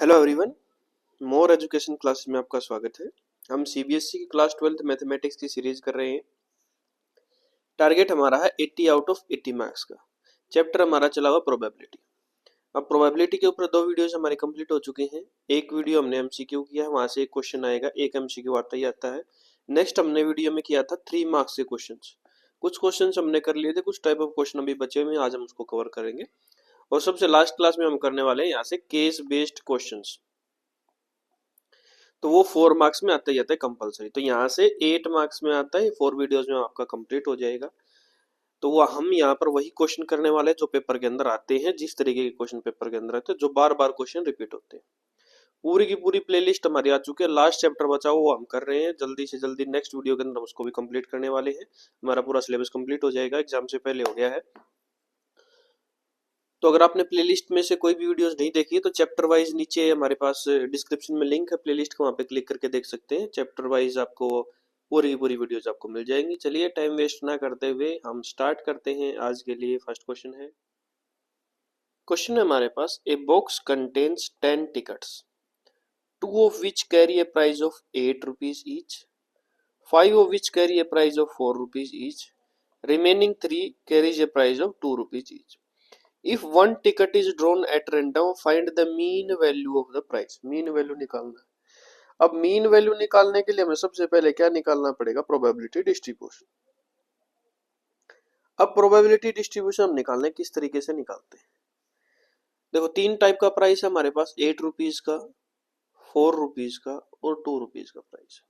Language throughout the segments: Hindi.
Hello everyone, more education classes में आपका स्वागत है। हम सीबीएसई की क्लास 12th मैथमेटिक्स की सीरीज कर रहे हैं। टारगेट हमारा है 80 आउट ऑफ 80 मार्क्स का। चैप्टर हमारा चला हुआ प्रोबेबिलिटी। अब प्रोबेबिलिटी के ऊपर 2 वीडियोस हमारे कंप्लीट हो चुके हैं। एक वीडियो हमने एमसीक्यू किया है, वहां से एक क्वेश्चन आएगा, एक एमसीक्यू आता ही आता है। नेक्स्ट हमने वीडियो में किया था 3 मार्क्स के क्वेश्चन। कुछ क्वेश्चन हमने कर लिए थे, कुछ टाइप ऑफ क्वेश्चन अभी बचे हुए हैं, आज हम उसको कवर करेंगे। और सबसे लास्ट क्लास में हम करने वाले हैं यहाँ से केस बेस्ड क्वेश्चन। तो वो 4 मार्क्स में आता ही आता है कंपलसरी। तो यहाँ से 8 मार्क्स में आता है, 4 वीडियोस में आपका कंप्लीट हो जाएगा। तो वो हम यहाँ पर वही क्वेश्चन करने वाले हैं जो पेपर के अंदर आते हैं, जिस तरीके के क्वेश्चन पेपर के अंदर आते हैं, जो बार बार क्वेश्चन रिपीट होते हैं। पूरी की पूरी प्लेलिस्ट हमारी आ चुकी है। लास्ट चैप्टर बचा वो हम कर रहे हैं, जल्दी से जल्दी नेक्स्ट वीडियो के अंदर हम उसको भी कंप्लीट करने वाले हैं। हमारा पूरा सिलेबस कंप्लीट हो जाएगा, एग्जाम से पहले हो गया है। तो अगर आपने प्लेलिस्ट में से कोई भी वीडियोस नहीं देखी तो चैप्टर वाइज नीचे हमारे पास डिस्क्रिप्शन में लिंक है प्लेलिस्ट का, वहाँ पे क्लिक करके देख सकते हैं। चैप्टर वाइज आपको पूरी पूरी वीडियोस आपको मिल जाएंगी। चलिए टाइम वेस्ट ना करते हुए हम स्टार्ट करते हैं। आज के लिए फर्स्ट क्वेश्चन है। क्वेश्चन है हमारे पास, a box contains 10 tickets, 2 of which carry a price of 8 rupees each, 5 of which carry a price of 4 rupees each, remaining 3 carries a price of 2 rupees each. If one ticket is drawn at random, find the mean value of the price. Mean value निकालना है। अब मीन वैल्यू निकालने के लिए हमें सबसे पहले क्या निकालना पड़ेगा? Probability distribution. अब प्रोबेबिलिटी डिस्ट्रीब्यूशन हम निकालने किस तरीके से निकालते हैं? देखो, 3 टाइप का प्राइस है हमारे पास, 8 रुपीज का, 4 रुपीज का और 2 रुपीज का प्राइस।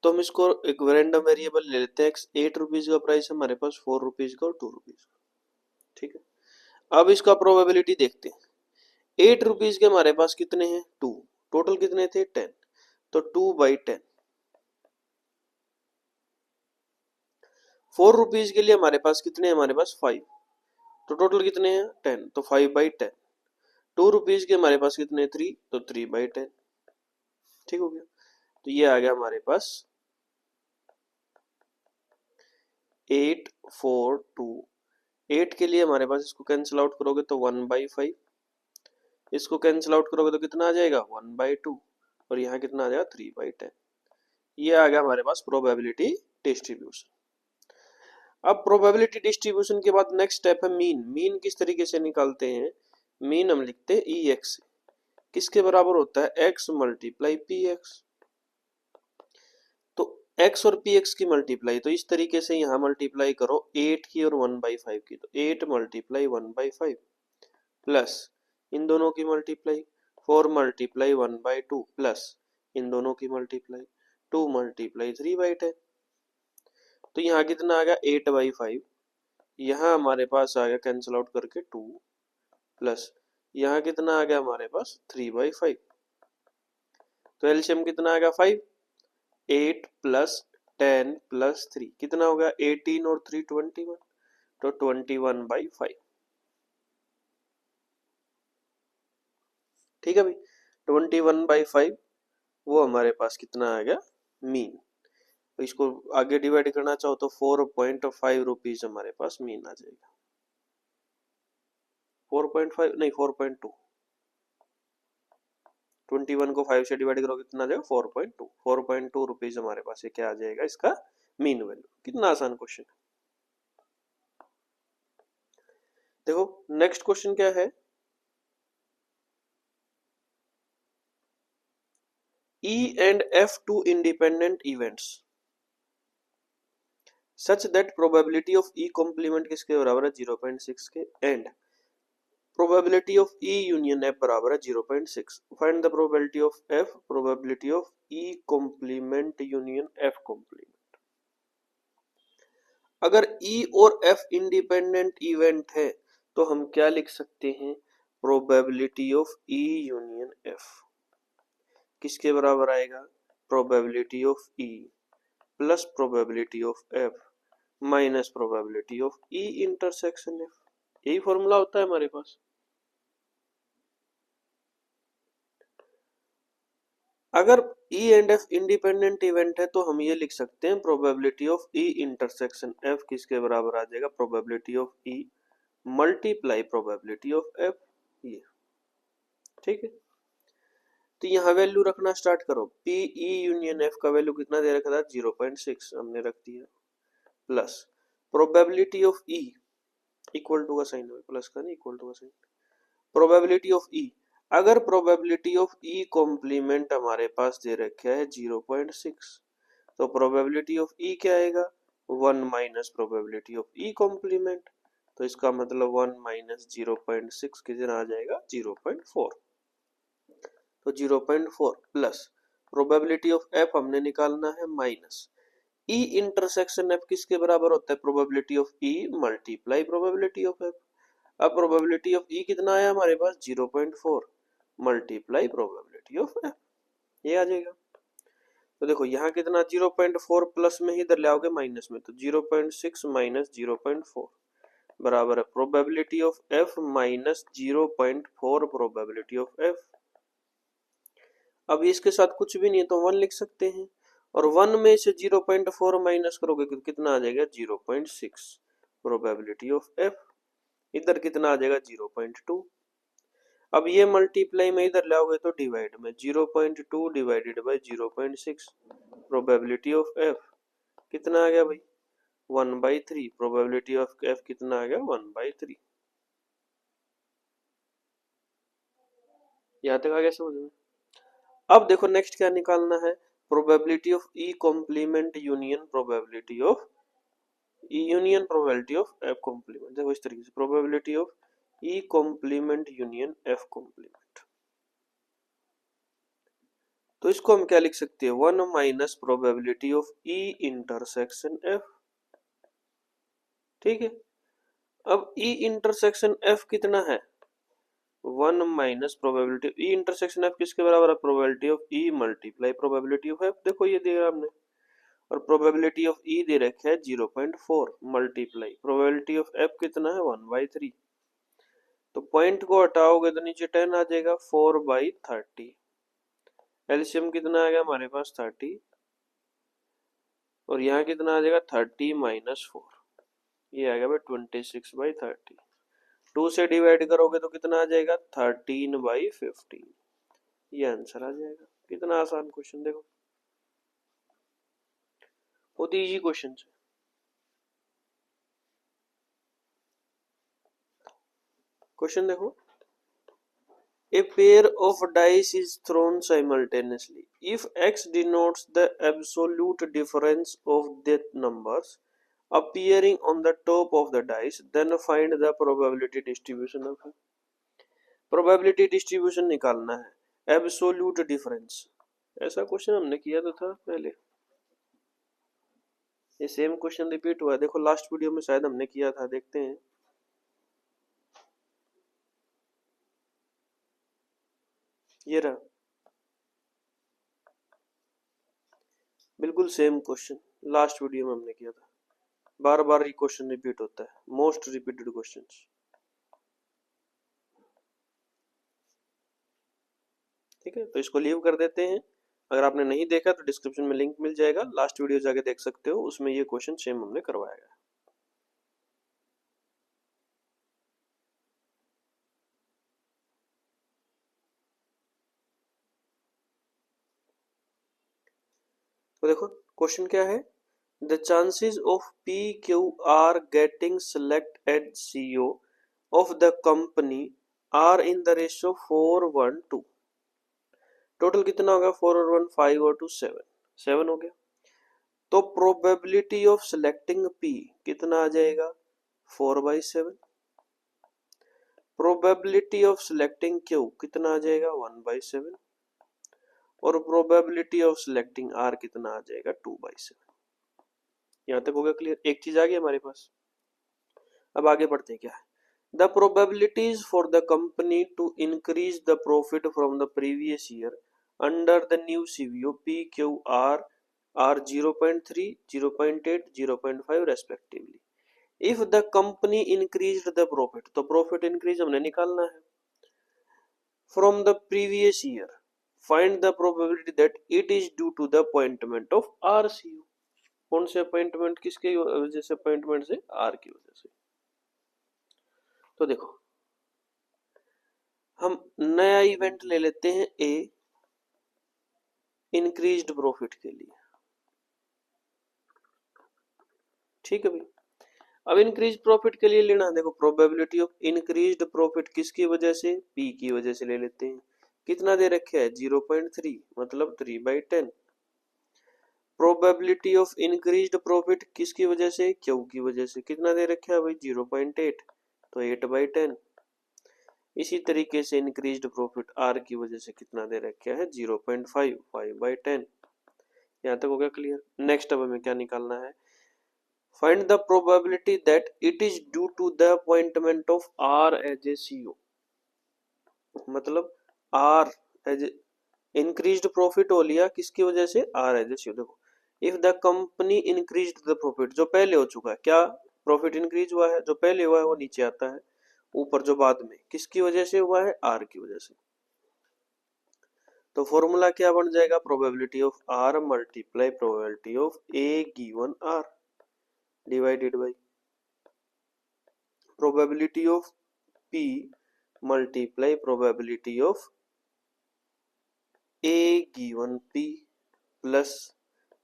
तो हम इसको एक रैंडम वेरिएबल ले लेते हैं। 8 रुपीज का प्राइस है हमारे पास, 4 रुपीज का और 2 रुपीज का। ठीक है, अब इसका प्रोबेबिलिटी देखते हैं। 8 रुपीज के हमारे पास कितने हैं? 2। टोटल कितने थे? 10। तो 2/10। 4 रुपीज के लिए हमारे पास कितने हैं? हमारे पास 5। तो टोटल कितने हैं? 10। तो 5/10। 2 रुपीज के हमारे पास कितने? 3। तो 3/10। ठीक हो गया। तो ये आ गया हमारे पास 8 4 2। 8 के लिए हमारे पास, इसको कैंसिल आउट करोगे तो 1/5। इसको कैंसिल आउट करोगे तो कितना आ जाएगा? 1/2। और यहाँ कितना आ जाएगा? 3/10। ये आ गया हमारे पास प्रोबेबिलिटी डिस्ट्रीब्यूशन। अब प्रोबेबिलिटी डिस्ट्रीब्यूशन के बाद नेक्स्ट स्टेप है मीन। मीन किस तरीके से निकालते हैं? मीन हम लिखते हैं ई एक्स। किसके बराबर होता है? X multiply P x. तो एक्स और पी एक्स की मल्टीप्लाई, तो इस तरीके से यहाँ मल्टीप्लाई करो 8 की और 1/5 की। तो 8 मल्टीप्लाई 1/5 प्लस इन दोनों की मल्टीप्लाई 4 मल्टीप्लाई 1/2 प्लस इन दोनों की मल्टीप्लाई 2 मल्टीप्लाई 3/10। तो यहाँ कितना आ गया? 8/5। यहाँ हमारे पास आ गया कैंसिल आउट करके 2 प्लस यहाँ कितना आ गया हमारे पास? 3/5। तो एलसीएम कितना आ गया? 5। 8 प्लस 10 प्लस 3 कितना हो गया? 18 और 3 21। तो 21/5। ठीक है भाई, 21/5 वो हमारे पास कितना आ गया? मीन। तो इसको आगे डिवाइड करना चाहो तो 4.5 रुपीज हमारे पास मीन आ जाएगा। 4.5 नहीं, 4.2। 21 को 5 से डिवाइड करोगे कितना आ जाएगा? 4.2। 4.2 रुपीज हमारे पास ये क्या आ जाएगा? इसका मीन वैल्यू। कितना आसान क्वेश्चन है। देखो नेक्स्ट क्वेश्चन क्या है। E and F two independent events such that probability of E complement किसके बराबर है? 0.6 के, and probability of E union F बराबर है 0.6। find the probability of F, probability of E complement union F complement। अगर E और F इंडिपेंडेंट इवेंट है तो हम क्या लिख सकते हैं? Probability of E union F किसके बराबर आएगा? Probability of E plus probability of F minus probability of E intersection F। यही फॉर्मूला होता है हमारे पास। अगर E and F independent event है तो हम ये लिख सकते हैं probability of E intersection F किसके बराबर आ जाएगा? Probability of E multiply probability of F। ये ठीक है। तो यहाँ वैल्यू रखना स्टार्ट करो। पी ई यूनियन एफ का वैल्यू कितना दे रखा था 0.6 हमने रख दिया, plus probability of E equal to का साइन है, प्लस का नहीं इक्वल टू का साइन, प्रोबेबिलिटी ऑफ ई, अगर प्रोबेबिलिटी ऑफ ई कॉम्प्लीमेंट हमारे पास दे रखा है 0.6 तो प्रोबेबिलिटी ऑफ ई क्या आएगा 1 minus probability of E complement, तो इसका मतलब 1 माइनस 0.6 कितना आ जाएगा 0.4, तो 0.4 प्लस प्रोबेबिलिटी ऑफ एफ हमने निकालना है माइनस ई इंटरसेक्शन एफ किसके बराबर होता है probability of E multiply probability of F. अब प्रोबेबिलिटी ऑफ ई कितना आया हमारे पास 0.4 मल्टीप्लाई प्रोबेबिलिटी ऑफ एफ, ये आ जाएगा। तो देखो यहाँ कितना 0.4 प्लस में ही इधर ले आओगे माइनस में, तो 0.6 माइनस 0.4 बराबर है probability of F minus 0.4 probability of F. अब इसके साथ कुछ भी नहीं है तो 1 लिख सकते हैं, और 1 में से 0.4 माइनस करोगे तो कितना आ जाएगा 0.6 प्रोबेबिलिटी ऑफ एफ, इधर कितना आ जाएगा 0.2। अब ये मल्टीप्लाई में इधर लाओगे तो डिवाइड में 0.2 divided by 0.6 probability of F कितना आ गया भाई 1/3, प्रोबेबिलिटी ऑफ एफ कितना आ गया 1/3। यहाँ तक आ गया समझ में। अब देखो नेक्स्ट क्या निकालना है, probability of E complement union probability of E union probability of F complement. देखो इस तरीके से probability of E complement union F complement, तो इसको हम क्या लिख सकते हैं 1 minus probability of E intersection F, ठीक है। अब ई इंटरसेक्शन एफ कितना है 1 minus probability E intersection F किसके बराबर है probability of E multiply probability of F, देखो ये दिया हमने, और प्रोबेबिलिटी ऑफ ई दे रखा है 0.4 मल्टीप्लाई प्रोबेबिलिटी ऑफ एफ कितना है 1/3, तो पॉइंट को हटाओगे तो नीचे 10 आ जाएगा 4/30, एलसीएम कितना आ गया हमारे पास 30, और यहाँ कितना आ जाएगा 30 माइनस 4, ये आ गया भाई 26/30, 2 से डिवाइड करोगे तो कितना आ जाएगा 13/15, ये आंसर आ जाएगा। कितना आसान क्वेश्चन, देखो बहुत इजी क्वेश्चन है। क्वेश्चन देखो, a pair of dice is thrown simultaneously. If x denotes the absolute difference of the numbers appearing on the top of the dice, then find the probability distribution of it. Probability distribution निकालना है absolute difference, ऐसा क्वेश्चन हमने किया तो था पहले, ये सेम क्वेश्चन रिपीट हुआ है, देखो लास्ट वीडियो में शायद हमने किया था, देखते हैं। ये रहा बिल्कुल सेम क्वेश्चन, लास्ट वीडियो में हमने किया था, बार बार ये क्वेश्चन रिपीट होता है, मोस्ट रिपीटेड क्वेश्चन। ठीक है, तो इसको लीव कर देते हैं, अगर आपने नहीं देखा तो डिस्क्रिप्शन में लिंक मिल जाएगा, लास्ट वीडियो जाके देख सकते हो, उसमें ये क्वेश्चन सेम हमने करवाया है। तो देखो क्वेश्चन क्या है, the chances of P Q R getting select at CEO of the company are in the ratio 4:1:2, total कितना होगा 4 और 1 5 और 2 7 हो गया, तो प्रोबेबिलिटी ऑफ सिलेक्टिंग पी कितना आ जाएगा 4/7, प्रोबेबिलिटी ऑफ सिलेक्टिंग क्यू कितना आ जाएगा 1/7, और प्रोबेबिलिटी ऑफ सिलेक्टिंग आर कितना आ जाएगा 2/7। यहां तक हो गया क्लियर, एक चीज आ गई हमारे पास। अब आगे बढ़ते हैं, क्या है the probabilities for the company to increase the profit from the previous year under the new CVO P Q R are 0.3 0.8 0.5 respectively. If the company increased the profit, तो प्रॉफिट इंक्रीज हमने निकालना है from the previous year, find the probability that it is due to the appointment of RCU, कौन से अपॉइंटमेंट, किसके वजह से अपॉइंटमेंट से आर की वजह से। तो देखो हम नया इवेंट ले लेते हैं ए, इंक्रीज्ड प्रॉफिट के लिए। ठीक है भाई, अब इंक्रीज प्रॉफिट के लिए लेना, देखो प्रोबेबिलिटी ऑफ इंक्रीज्ड प्रॉफिट किसकी वजह से, पी की वजह से ले लेते हैं। कितना दे रखा है 0.3, मतलब 3/10। प्रोबेबिलिटी ऑफ इंक्रीज्ड प्रॉफिट किसकी वजह से, क्यू की वजह से, कितना दे रखा है भाई 0.8, तो 8/10। इसी तरीके से इंक्रीज्ड प्रॉफिट आर की वजह से कितना दे रखा है 0.5, 5/10। यहाँ तक हो गया क्लियर। नेक्स्ट अब हमें क्या निकालना है, find the probability that it is due to the appointment of R as a CEO। मतलब R as increased profit हो लिया किसकी वजह से, R as a CEO। देखो if the company increased the profit, जो पहले हो चुका है, क्या प्रॉफिट इंक्रीज हुआ है, जो पहले हुआ है वो नीचे आता है, ऊपर जो बाद में किसकी वजह से हुआ है, R की वजह से। तो फॉर्मूला क्या बन जाएगा, probability of R multiply probability of A given R divided by probability of P multiply probability of A given P plus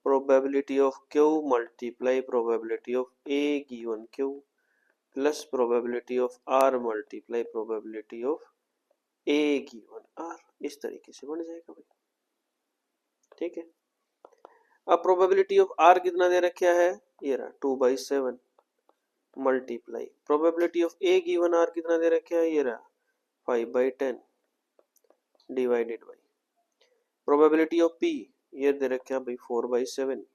probability of Q multiply probability of A given Q plus probability of R multiply probability of A given R। इस तरीके से बन जाएगा भाई। ठीक है, अब probability of R कितना दे रखा है, ये रहा 2/7 multiply probability of A given R कितना दे रखा है, ये रहा 5/10 divided by probability of P, ये दे रखा है भाई 4/7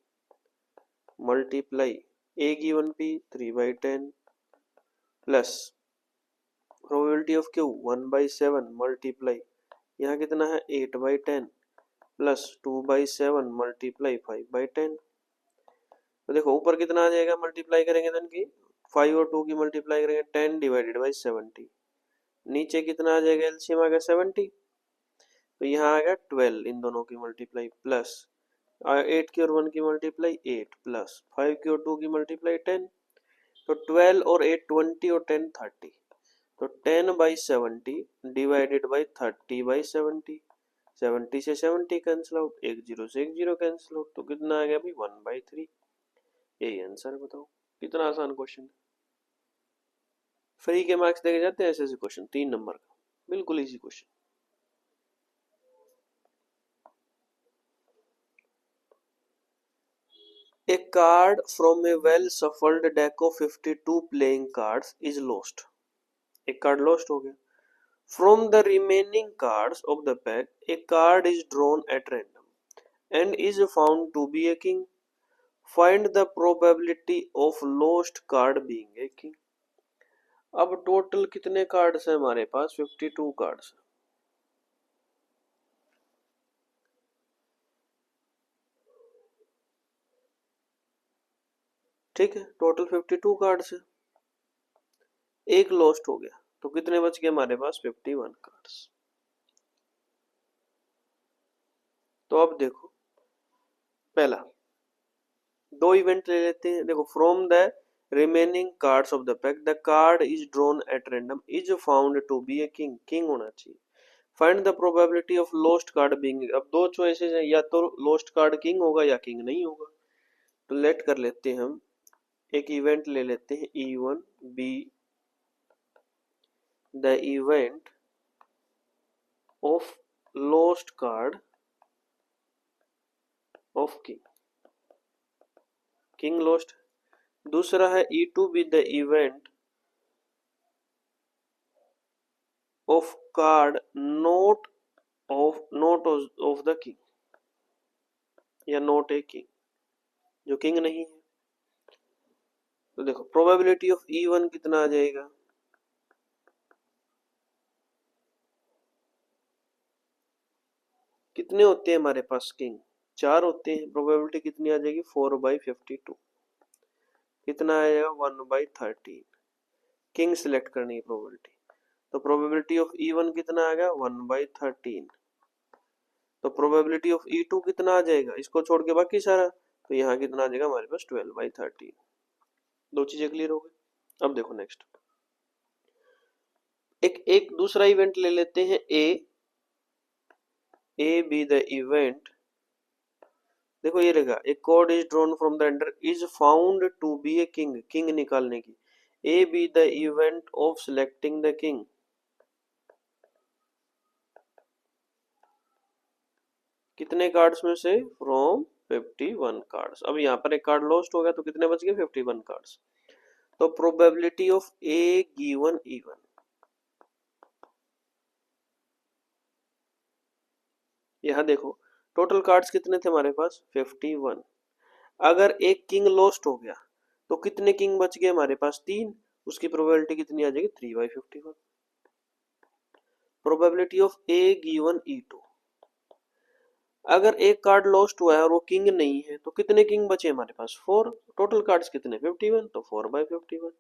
multiply A given P 3/10 plus probability of Q 1/7 multiply, यहाँ कितना है 8/10 प्लस 2/7 मल्टीप्लाई 5/10। तो देखो ऊपर कितना आ जाएगा, मल्टीप्लाई करेंगे तो इनकी 5 और 2 की मल्टीप्लाई करेंगे 10 डिवाइडेड बाई 70, नीचे कितना आ जाएगा, एलसीएम आ गया 70, तो यहाँ आ गया 12 इन दोनों की मल्टीप्लाई प्लस 8 की और 1 की मल्टीप्लाई 8 प्लस 5 की और 2 की मल्टीप्लाई 10, तो 12 और 8 20 और 10 30, तो 10/70 डिवाइडेड बाई 30/70, 70 से 70 कैंसिल आउट, 1 0 से 1 0 कैंसिल आउट, तो कितना आ गया भाई 1/3। यही आंसर बताओ, कितना आसान क्वेश्चन। फ्री के मार्क्स देखे जाते हैं ऐसे ऐसे क्वेश्चन, 3 नंबर का बिल्कुल easy question. A card from a well-shuffled deck of 52 playing cards is lost। एक कार्ड lost हो गया। From the remaining cards of the pack, a card is drawn at random and is found to be a king। Find the probability of lost card being a king। अब टोटल कितने कार्ड्स हैं हमारे पास, 52 कार्ड्स। ठीक है, टोटल 52 कार्ड्स है, एक लॉस्ट हो गया, तो कितने बच गए हमारे पास 51 कार्ड्स। तो अब देखो पहला दो इवेंट ले लेते हैं। देखो from the remaining cards of the pack the card is drawn at random is found to be a king, king होना चाहिए। Find the probability of lost card being, अब दो चॉइसेस हैं, या तो लॉस्ट कार्ड किंग होगा या किंग नहीं होगा। तो लेट कर लेते हैं हम, एक इवेंट ले लेते हैं E1 B the event of lost card of king, king lost. दूसरा है E2 B the event of card not of the king, या नॉट ए किंग, जो किंग नहीं है। तो देखो प्रोबेबिलिटी ऑफ E1 कितना आ जाएगा, कितने होते हैं हमारे पास किंग, 4 होते हैं, प्रोबेबिलिटी कितनी आ जाएगी 4/52, कितना आएगा 1/13। किंग सिलेक्ट करनी है प्रोबेबिलिटी, तो प्रोबेबिलिटी ऑफ E1 कितना आ गया 1/13। तो प्रोबेबिलिटी ऑफ E2 कितना आ जाएगा, इसको छोड़ के बाकी सारा, तो यहाँ कितना आ जाएगा हमारे पास 12/13। दो चीजें क्लियर हो गई। अब देखो नेक्स्ट एक दूसरा इवेंट ले लेते हैं ए बी द इवेंट देखो ये रहेगा, एक card is drawn from the under is found to be a king, king निकालने की, A be the event of selecting the king. कितने कार्ड्स में से? From 51 cards. अब यहाँ पर एक कार्ड लॉस्ट हो गया तो कितने बच गए? 51 कार्ड्स। तो probability of A given even, यहाँ देखो टोटल कार्ड्स कितने थे हमारे पास? 51। अगर एक किंग लॉस्ट हो गया तो कितने किंग बच गए हमारे पास? 3। उसकी प्रोबेबिलिटी कितनी आ जाएगी? 3/51। Probability of A given E2, अगर एक कार्ड लॉस्ट हुआ है और वो किंग नहीं है तो कितने किंग बचे हमारे पास? 4। टोटल कार्ड्स कितने? 51, तो 4/51।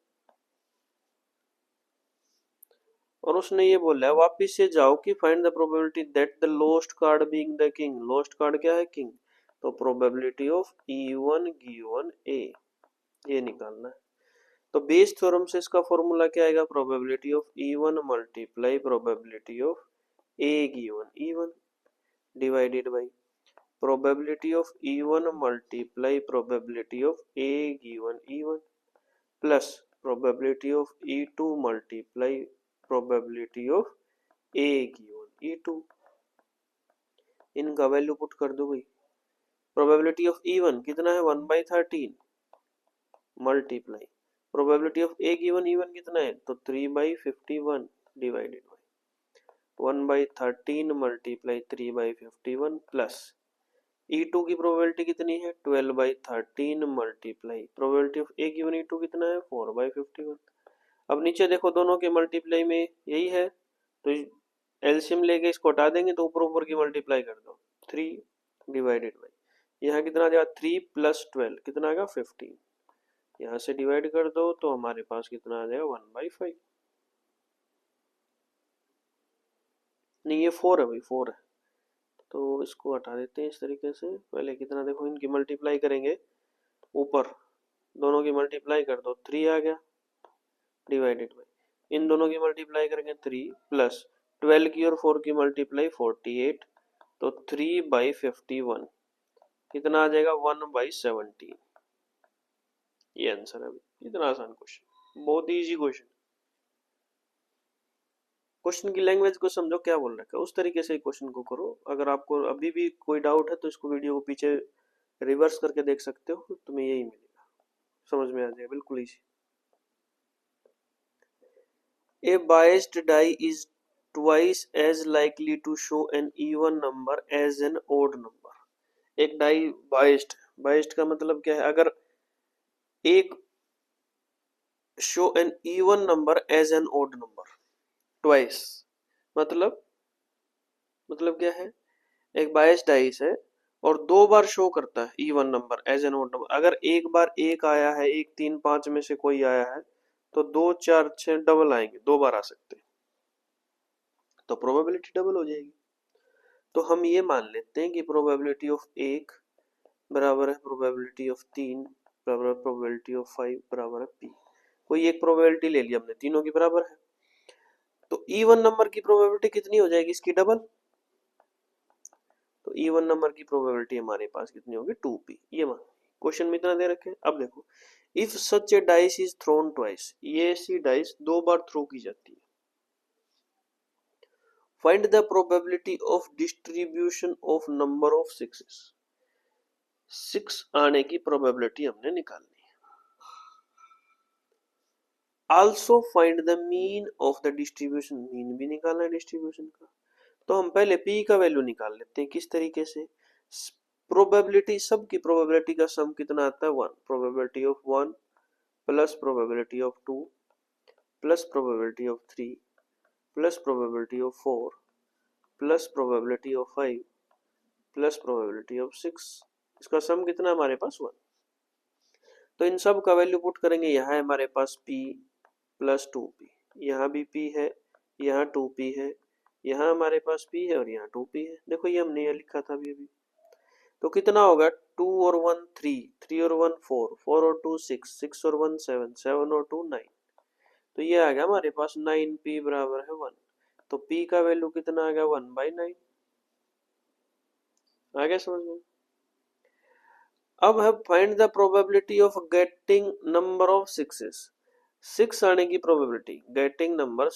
और उसने ये बोला है वापिस से जाओ कि find the probability that the lost card being the king. Lost card क्या है? किंग। तो प्रोबेबिलिटी ऑफ E1 गिवन ए, ये निकालना है। तो बेस थ्योरम से इसका फॉर्मूला क्या आएगा? Probability of E1 multiply probability of A given E1 divided by probability of E1 multiply probability of A given E1 plus probability of E2 multiply probability of A given E2। इनका वैल्यू पुट कर दो भाई। प्रोबेबिलिटी ऑफ E1 कितना है? 1/13 multiply probability of A given E1 कितना है? तो 3/51 divided by 1/13 multiply 3/51 plus E2 की प्रोबेबिलिटी कितनी है? 12/13 multiply probability of A given E2 कितना है? 4/51। अब नीचे देखो दोनों के मल्टीप्लाई में यही है तो एलसीएम लेके इसको हटा देंगे तो ऊपर ऊपर की मल्टीप्लाई कर दो। 3 डिवाइडेड बाई यहाँ कितना आ जाएगा? 3 + 12 कितना आएगा? 15। यहाँ से डिवाइड कर दो तो हमारे पास कितना आ जाएगा? 1/5। नहीं ये 4 है भाई, 4 है तो इसको हटा देते हैं इस तरीके से। पहले कितना देखो इनकी मल्टीप्लाई करेंगे, ऊपर दोनों की मल्टीप्लाई कर दो 3 आ गया डिवाइडेड बाई इन दोनों की मल्टीप्लाई करेंगे 3 प्लस 12 की और 4 की मल्टीप्लाई 48 तो 3/51 कितना आ जाएगा? 1/17। ये आंसर है भाई। इतना आसान क्वेश्चन, बहुत इजी क्वेश्चन। क्वेश्चन की लैंग्वेज को समझो क्या बोल रखा है, उस तरीके से क्वेश्चन को करो। अगर आपको अभी भी कोई डाउट है तो इसको वीडियो को पीछे रिवर्स करके देख सकते हो, तुम्हें यही मिलेगा, समझ में आ जाएगा, बिल्कुल easy. A biased die is twice as likely to show an even number as an odd number। एक डाई बाइस्ड, बाइस्ड का मतलब क्या है? अगर एक show an even number as an odd number twice, मतलब क्या है? एक बायस डाइस है और 2 बार शो करता है even number as an odd number. अगर एक बार 1 आया है, 1 3 5 में से कोई आया है तो 2 4 6 डबल आएंगे, 2 बार आ सकते हैं, तो प्रोबेबिलिटी डबल हो जाएगी। तो हम ये मान लेते हैं कि प्रोबेबिलिटी ऑफ 1 बराबर है प्रोबेबिलिटी ऑफ 3 बराबर है प्रोबेबिलिटी ऑफ 5 बराबर है p। कोई एक प्रोबेबिलिटी ले लिया हमने, तीनों की बराबर है, तो इवन नंबर की प्रोबेबिलिटी कितनी हो जाएगी? इसकी डबल। तो इवन नंबर की प्रोबेबिलिटी हमारे पास कितनी होगी? 2p। ये मान क्वेश्चन में इतना दे रखे हैं। अब देखो if such A dice is throne twice, ये ऐसी डाइस 2 बार थ्रो की जाती है। Find the probability of distribution of number of sixes. 6 आने की प्रोबेबिलिटी हमने निकालनी है। Also find the mean of the distribution, mean भी निकालना है डिस्ट्रीब्यूशन का। तो हम पहले p का वैल्यू निकाल लेते हैं। किस तरीके से? प्रोबेबिलिटी, सब की प्रोबेबिलिटी का सम कितना आता है? 1। Probability of 1 plus probability of 2 plus probability of 3 plus probability of 4 plus probability of 5 plus probability of 6। इसका सम कितना हमारे पास? 1। तो इन सब का वैल्यू पुट करेंगे। यहाँ है हमारे पास p प्लस 2p, यहाँ भी p है, यहाँ 2p है, यहाँ हमारे पास p है और यहाँ 2p है। देखो ये हमने ये लिखा था अभी। तो कितना होगा? 2 और 1 3, 3 और 1 4, 4 और 2 6, 6 और 1 7, 7 और 2 9। तो ये आ गया हमारे पास 9p बराबर है 1। तो p का वैल्यू कितना आ गया? 1/9। आ गया समझ में? अब है find the probability of getting number of sixes. 6 आने की प्रोबेबिलिटी, गेटिंग नंबर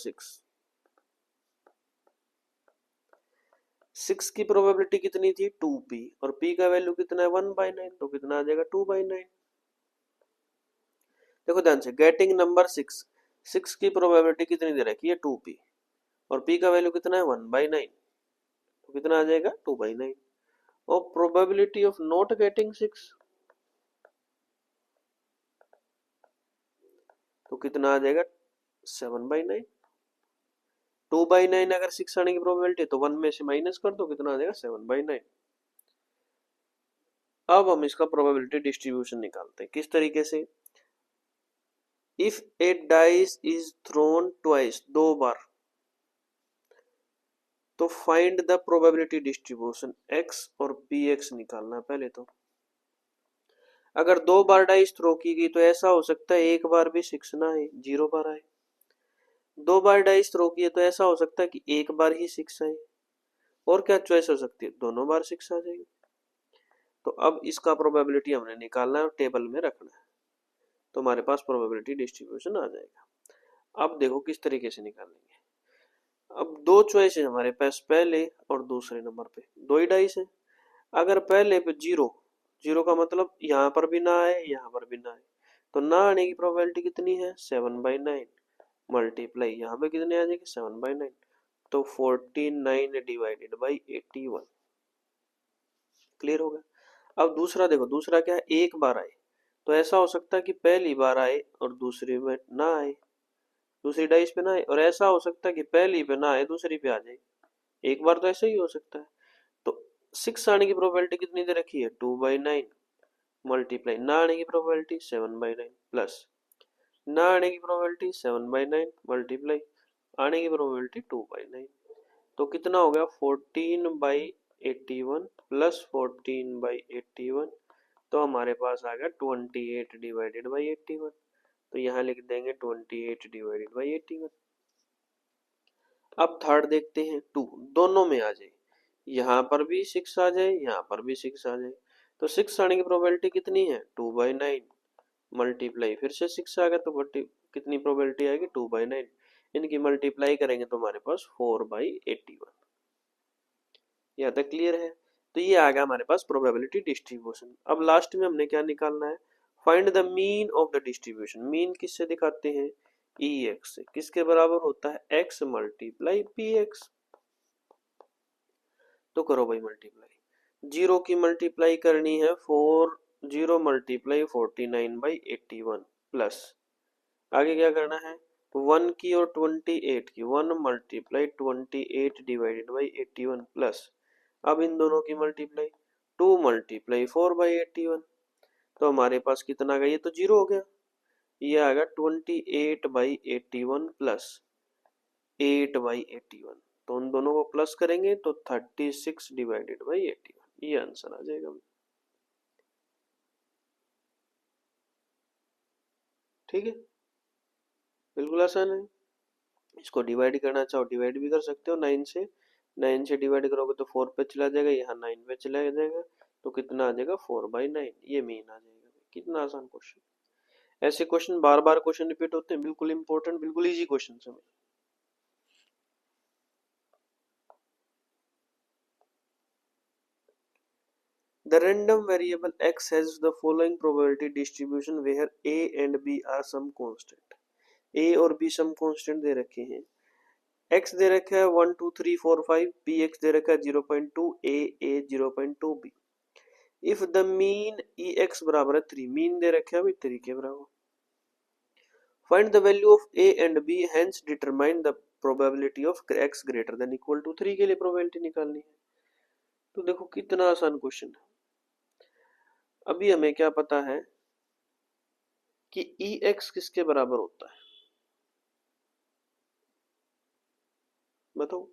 6 की प्रोबेबिलिटी कितनी थी 2p, और p का वैल्यू कितना है 1/9, तो कितना आ जाएगा 2/9। देखो ध्यान से, गेटिंग नंबर 6 की प्रोबेबिलिटी कितनी दे रखी है 2p, और p का वैल्यू कितना है 1/9, तो कितना आ जाएगा 2/9। और प्रोबेबिलिटी ऑफ नॉट गेटिंग 6, तो कितना आ जाएगा 7/9। 2/9 अगर 6 आने की प्रोबेबिलिटी तो 1 में से माइनस कर दो, कितना आ जाएगा 7/9। अब हम इसका प्रोबेबिलिटी डिस्ट्रीब्यूशन निकालते हैं किस तरीके से। If A dice is throne twice, 2 बार, तो find the probability distribution x और px निकालना है पहले। तो अगर 2 बार डाइस थ्रो की गई तो ऐसा हो सकता है एक बार भी 6 ना आए, 0 बार आए। 2 बार डाइस थ्रो की है तो ऐसा हो सकता है कि एक बार ही 6 आए। और क्या चॉइस हो सकती है, दोनों बार 6 आ जाएगी। तो अब इसका प्रोबेबिलिटी हमने निकालना है और टेबल में रखना है, तो हमारे पास प्रोबेबिलिटी डिस्ट्रीब्यूशन आ जाएगा। अब देखो किस तरीके से निकालेंगे। अब 2 चॉइस है हमारे पास, पहले और दूसरे नंबर पे 2 ही डाइस है। अगर पहले पे 0, 0 का मतलब यहाँ पर भी ना आए यहाँ पर भी ना आए, तो ना आने की प्रोबेबिलिटी कितनी है 7/9, मल्टीप्लाई यहाँ पे कितने आ जाएगी 7/9, तो 49 डिवाइडेड बाई 81। क्लियर हो गया। अब दूसरा देखो, दूसरा क्या है, एक बार आए, तो ऐसा हो सकता है कि पहली बार आए और दूसरी में ना आए, दूसरी डाइस पे ना आए, और ऐसा हो सकता है कि पहली पे ना आए दूसरी पे आ जाए। एक बार तो ऐसा ही हो सकता है। तो 6 आने की प्रोबेबिलिटी कितनी दे रखी है 2/9, मल्टीप्लाई ना आने की प्रोबेबिलिटी 7/9, प्लस ना आने की प्रोबेबिलिटी 7/9, मल्टीप्लाई आने की प्रोबेबिलिटी 2/9, तो कितना हो गया 14/81 प्लस 14/81, तो हमारे पास आ गया 28 डिवाइडेड बाई 81। तो यहाँ लिख देंगे 28 डिवाइडेड बाई 81। अब थर्ड देखते हैं 2, दोनों में आ जाए, यहाँ पर भी 6 आ जाए यहाँ पर भी 6 आ जाए, तो 6 आने की प्रोबेबिलिटी कितनी है 2/9, मल्टीप्लाई फिर से 6 आ गया तो कितनी प्रोबेबिलिटी आएगी 2/9, इनकी मल्टीप्लाई करेंगे तो हमारे पास 4/81। यहाँ तक क्लियर है। तो ये आ गया हमारे पास प्रोबेबिलिटी डिस्ट्रीब्यूशन। अब लास्ट में हमने क्या निकालना है, find the mean of the distribution. Mean किससे दिखाते हैं, ex से, किसके बराबर होता है x मल्टीप्लाई px। तो करो भाई मल्टीप्लाई, 0 की मल्टीप्लाई करनी है 0 मल्टीप्लाई 49/81, प्लस आगे क्या करना है 1 की और 28 की, 1 मल्टीप्लाई 28 डिवाइडेड बाई 81, प्लस अब इन दोनों की मल्टीप्लाई 2 मल्टीप्लाई 4/81, तो हमारे पास कितना गया, ये तो 0 हो गया, ये आ गया 28/81 प्लस 8/81, तो उन दोनों को प्लस करेंगे तो 36 डिवाइडेड बाई 81, ये आंसर आ जाएगा। ठीक है, बिल्कुल आसान है। इसको डिवाइड करना चाहो डिवाइड भी कर सकते हो 9 से, 9 से डिवाइड करोगे तो 4 पे चला जाएगा, यहाँ 9 पे चला जाएगा, तो कितना आ जाएगा 4/9, ये मीन आ जाएगा। कितना आसान क्वेश्चन। ऐसे क्वेश्चन बार बार क्वेश्चन रिपीट होते हैं, बिल्कुल इंपॉर्टेंट, बिल्कुल इजी क्वेश्चन है। The random variable x has the following probability distribution where a and b are some constant। a और b some constant दे रखे हैं, x दे रखा है 1 2 3 4 5, px दे रखा है 0.2, a 0.2, b। If the mean ex बराबर है 3, मीन दे रखे है अभी 3 के बराबर। Find the value of a and b, hence determine the probability of x greater than equal to 3 के लिए प्रोबेबिलिटी निकालनी है। तो देखो कितना आसान क्वेश्चन है। अभी हमें क्या पता है कि ex किसके बराबर होता है, बताओ।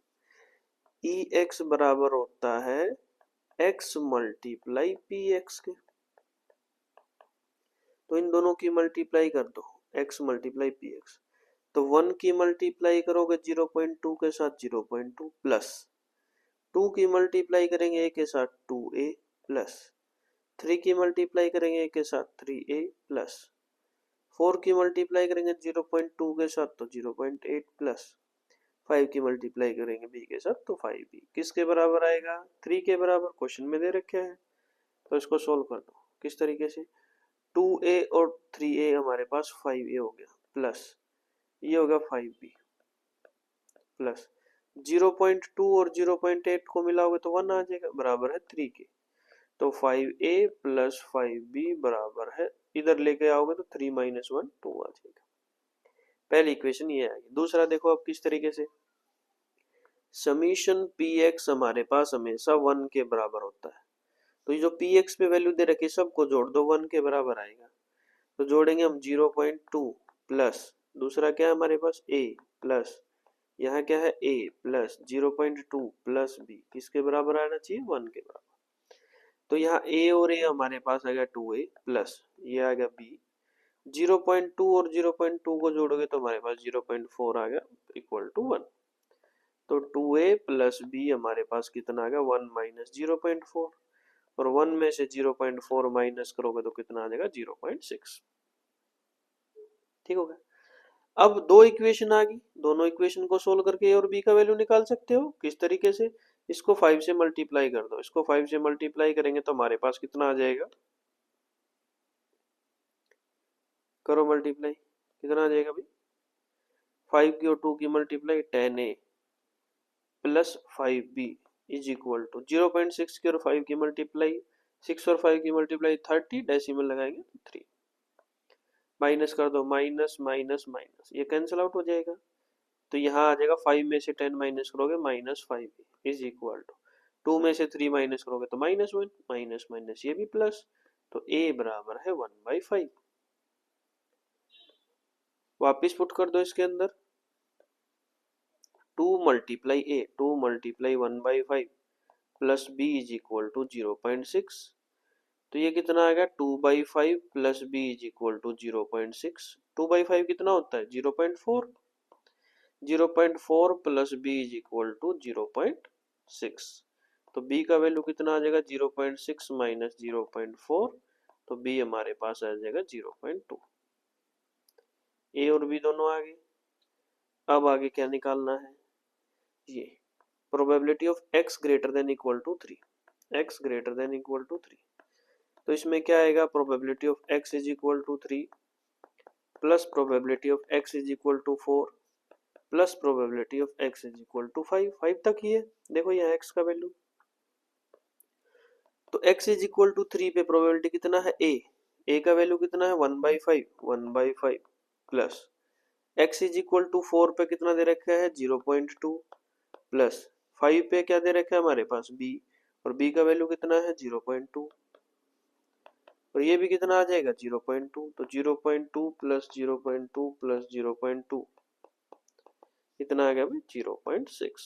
ex बराबर होता है x मल्टीप्लाई px के, तो इन दोनों की मल्टीप्लाई कर दो x मल्टीप्लाई px, तो 1 की मल्टीप्लाई करोगे 0.2 के साथ 0.2, प्लस 2 की मल्टीप्लाई करेंगे a के साथ 2a, प्लस 3 की मल्टीप्लाई करेंगे ए के साथ 3a प्लस 4 की मल्टीप्लाई करेंगे 0.2 के साथ तो 0.8 प्लस 5 की मल्टीप्लाई करेंगे b के साथ तो 5b किसके बराबर आएगा 3 के बराबर। क्वेश्चन में दे रखे हैं तो इसको सोल्व कर दो किस तरीके से 2a और 3a हमारे पास 5a हो गया प्लस ये होगा 5b प्लस 0.2 और 0.8 को मिलाओगे तो 1 आ जाएगा बराबर है 3 के। तो 5a प्लस 5b बराबर है इधर लेके आओगे तो 3 माइनस 1 2 आ जाएगा। पहली इक्वेशन ये आएगी। दूसरा देखो अब किस तरीके से समीशन px हमारे पास हमेशा 1 के बराबर होता है। तो ये जो px पे वैल्यू दे रखी है सबको जोड़ दो 1 के बराबर आएगा। तो जोड़ेंगे हम 0.2 प्लस दूसरा क्या है हमारे पास a प्लस यहाँ क्या है a प्लस 0.2 प्लस b किसके बराबर आना चाहिए 1 के बराबर। तो यहाँ a और a हमारे पास आ गया 2a प्लस ये आ गया b 0.2 और 0.2 को जोड़ोगे तो हमारे पास 0.4 आ गया इक्वल टू 1। तो 2a प्लस b हमारे पास कितना आ गया 1 माइनस 0.4 और 1 में से 0.4 माइनस करोगे तो कितना आ जाएगा 0.6। ठीक हो गया। अब दो इक्वेशन आ गई दोनों इक्वेशन को सोल्व करके ए और बी का वैल्यू निकाल सकते हो किस तरीके से इसको 5 से मल्टीप्लाई कर दो। इसको 5 से मल्टीप्लाई करेंगे तो हमारे पास कितना आ जाएगा करो मल्टीप्लाई कितना आ जाएगा भाई 5 की और 2 की multiply 10a plus 5b is equal to 0.6 की और 5 की मल्टीप्लाई 6 और 5 की मल्टीप्लाई 30 डेसिमल लगाएंगे तो 3 माइनस कर दो माइनस माइनस माइनस ये कैंसिल आउट हो जाएगा। तो यहाँ आ जाएगा 5 में से 10 माइनस करोगे माइनस 5 इज इक्वल टू 2 में से 3 माइनस करोगे तो माइनस 1 माइनस माइनस ये भी प्लस तो a बराबर है 1/5। वापिस पुट कर दो इसके अंदर 2 multiply a 2 multiply 1/5 plus b is equal to 0.6। तो ये कितना आ गया 2/5 plus b is equal to 0.6। 2/5 कितना होता है 0.4 0.4 plus b is equal to 0.6। तो b का वैल्यू कितना आ जाएगा 0.6 माइनस 0.4 तो b हमारे पास आ जाएगा 0.2। a और b दोनों आ गए। अब आगे क्या निकालना है ये probability of x greater than equal to 3 x greater than equal to 3। तो इसमें क्या आएगा probability of x is equal to 3 plus probability of x is equal to 4 plus probability of x is equal to 5 तक ही है। देखो यहाँ x का वैल्यू तो x इज इक्वल टू 3 पे प्रोबेबिलिटी कितना है a का वैल्यू कितना है 1/5 plus x is equal to 4 पे कितना दे रखा है 0.2 प्लस 5 पे क्या दे रखा है हमारे पास b और b का वैल्यू कितना है 0.2 और ये भी कितना आ जाएगा 0.2 तो 0.2 प्लस 0.2 प्लस 0.2 कितना आ गया भाई 0.6।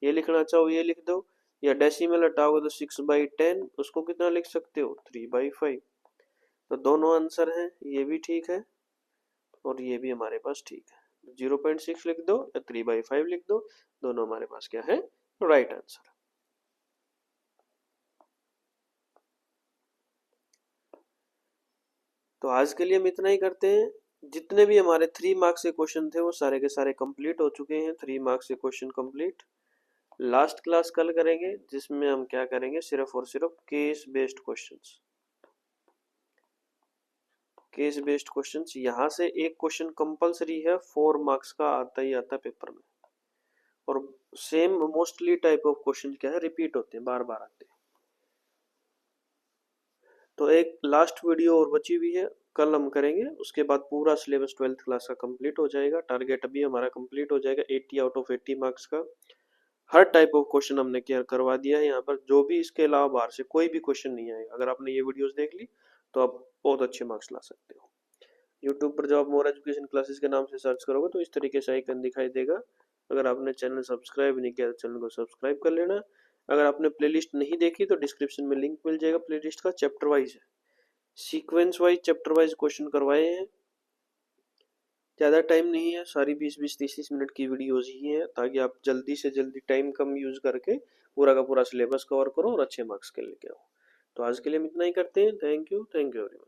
ये लिखना चाहो ये लिख दो या डेसिमल हटाओगे तो 6/10 उसको कितना लिख सकते हो 3/5। तो दोनों आंसर हैं ये भी ठीक है और ये भी हमारे पास ठीक है 0.6 लिख दो या 3/5 लिख दो दोनों हमारे पास क्या है राइट आंसर। तो आज के लिए हम इतना ही करते हैं। जितने भी हमारे 3 मार्क्स के क्वेश्चन थे वो सारे के सारे कंप्लीट हो चुके हैं 3 मार्क्स के क्वेश्चन कंप्लीट। लास्ट क्लास कल करेंगे जिसमें हम क्या करेंगे सिर्फ और सिर्फ case based questions. Case based questions यहाँ से एक क्वेश्चन कंपलसरी है 4 मार्क्स का आता ही आता पेपर में और same mostly type of question क्या है रिपीट होते हैं बार बार आते हैं। तो एक लास्ट वीडियो और बची हुई है कल हम करेंगे उसके बाद पूरा सिलेबस 12th क्लास का कंप्लीट हो जाएगा। टारगेट अभी हमारा कंप्लीट हो जाएगा 80 आउट ऑफ 80 मार्क्स का। हर टाइप ऑफ क्वेश्चन हमने क्लियर करवा दिया है यहाँ पर जो भी इसके अलावा बाहर से कोई भी क्वेश्चन नहीं आएगा। अगर आपने ये वीडियोस देख ली तो आप बहुत अच्छे मार्क्स ला सकते हो। यूट्यूब पर जब आप मोर एजुकेशन क्लासेस के नाम से सर्च करोगे तो इस तरीके से आइकन दिखाई देगा। अगर आपने चैनल सब्सक्राइब नहीं किया तो चैनल को सब्सक्राइब कर लेना। अगर आपने प्लेलिस्ट नहीं देखी तो डिस्क्रिप्शन में लिंक मिल जाएगा। प्लेलिस्ट का चैप्टर वाइज है sequence wise chapter wise question करवाए हैं। ज़्यादा टाइम नहीं है सारी 20-20 30-30 मिनट की वीडियोज ही हैं ताकि आप जल्दी से जल्दी टाइम कम यूज करके पूरा का पूरा सिलेबस कवर करो और अच्छे मार्क्स के लेके आओ। तो आज के लिए हम इतना ही करते हैं। Thank you everyone.